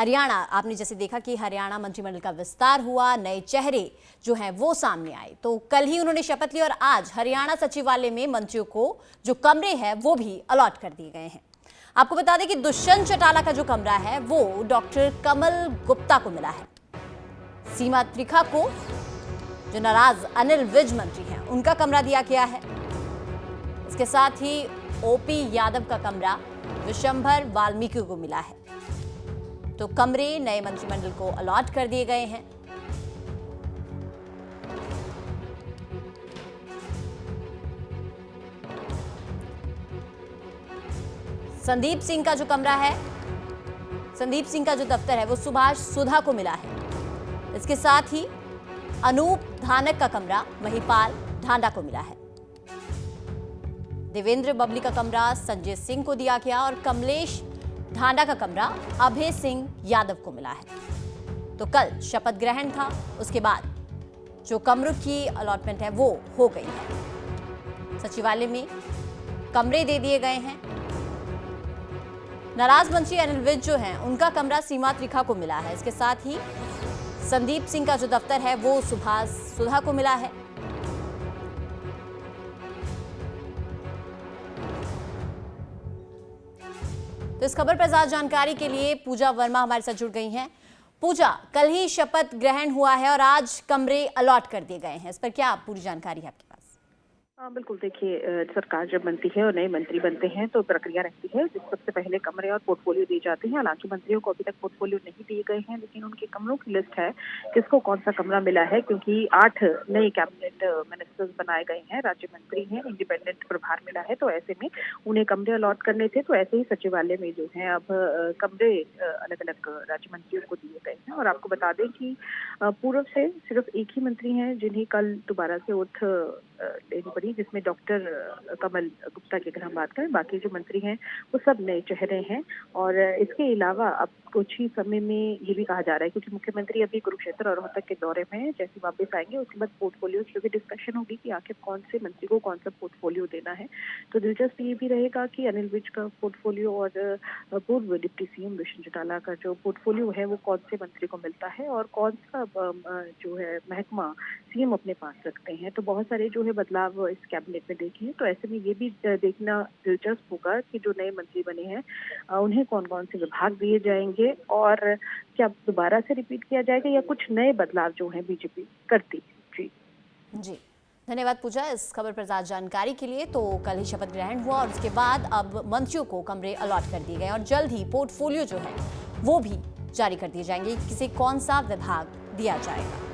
हरियाणा, आपने जैसे देखा कि हरियाणा मंत्रिमंडल का विस्तार हुआ, नए चेहरे जो हैं वो सामने आए। तो कल ही उन्होंने शपथ ली और आज हरियाणा सचिवालय में मंत्रियों को जो कमरे हैं वो भी अलॉट कर दिए गए हैं। आपको बता दें कि दुष्यंत चौटाला का जो कमरा है वो डॉक्टर कमल गुप्ता को मिला है। सीमा त्रिखा को, जो नाराज अनिल विज मंत्री हैं, उनका कमरा दिया गया है। इसके साथ ही ओपी यादव का कमरा विशंभर वाल्मीकि को मिला है। तो कमरे नए मंत्रिमंडल को अलॉट कर दिए गए हैं। संदीप सिंह का जो कमरा है, संदीप सिंह का जो दफ्तर है वो सुभाष सुधा को मिला है। इसके साथ ही अनूप धानक का कमरा महिपाल ढांडा को मिला है। देवेंद्र बबली का कमरा संजय सिंह को दिया गया और कमलेश ढांडा का कमरा अभय सिंह यादव को मिला है। तो कल शपथ ग्रहण था, उसके बाद जो कमरों की अलॉटमेंट है वो हो गई है। सचिवालय में कमरे दे दिए गए हैं। नाराज मंत्री अनिल विज जो हैं उनका कमरा सीमा त्रिखा को मिला है। इसके साथ ही संदीप सिंह का जो दफ्तर है वो सुभाष सुधा को मिला है। तो इस खबर पर ज्यादा जानकारी के लिए पूजा वर्मा हमारे साथ जुड़ गई हैं। पूजा, कल ही शपथ ग्रहण हुआ है और आज कमरे अलॉट कर दिए गए हैं, इस पर क्या पूरी जानकारी है आपके पास? हाँ बिल्कुल, देखिए सरकार जब बनती है और नए मंत्री बनते हैं तो प्रक्रिया रहती है जिस सबसे पहले कमरे और पोर्टफोलियो दिए जाते हैं। हालांकि मंत्रियों को अभी तक पोर्टफोलियो नहीं दिए गए हैं, लेकिन उनके कमरों की लिस्ट है किसको कौन सा कमरा मिला है, क्योंकि 8 नए कैबिनेट मिनिस्टर्स बनाए गए हैं, राज्य मंत्री हैं, इंडिपेंडेंट प्रभार मिला है, तो ऐसे में उन्हें कमरे अलॉट करने थे। तो ऐसे ही सचिवालय में जो है अब कमरे अलग अलग राज्य मंत्रियों को दिए गए हैं। और आपको बता दें कि पूर्व से सिर्फ एक ही मंत्री हैं जिन्हें कल दोबारा से ओथ लेनी पड़ी, जिसमें डॉक्टर कमल गुप्ता की अगर हम बात करें। बाकी जो मंत्री हैं वो सब नए चेहरे हैं। और इसके अलावा अब कुछ ही समय में ये भी कहा जा रहा है, क्योंकि मुख्यमंत्री अभी कुरुक्षेत्र और रोहतक के दौरे में हैं, जैसे वापस आएंगे उसके बाद पोर्टफोलियो की भी डिस्कशन होगी कि आखिर कौन से मंत्री को कौन सा पोर्टफोलियो देना है। तो दिलचस्प ये भी रहेगा कि अनिल विज का पोर्टफोलियो और पूर्व डिप्टी सीएम दुष्यंत चौटाला का जो पोर्टफोलियो है वो कौन से मंत्री को मिलता है और कौन सा जो है महकमा सीएम अपने पास रखते हैं। तो बहुत सारे जो है बदलाव इस कैबिनेट में देखे हैं। तो ऐसे में ये भी देखना दिलचस्प होगा कि जो नए मंत्री बने हैं उन्हें कौन कौन से विभाग दिए जाएंगे और क्या दोबारा से रिपीट किया जाएगा या कुछ नए बदलाव जो हैं बीजेपी करती है। जी धन्यवाद पूजा इस खबर पर ज्यादा जानकारी के लिए। तो कल ही शपथ ग्रहण हुआ और उसके बाद अब मंत्रियों को कमरे अलॉट कर दिए गए और जल्द ही पोर्टफोलियो जो है वो भी जारी कर दिए जाएंगे, किसे कौन सा विभाग दिया जाएगा।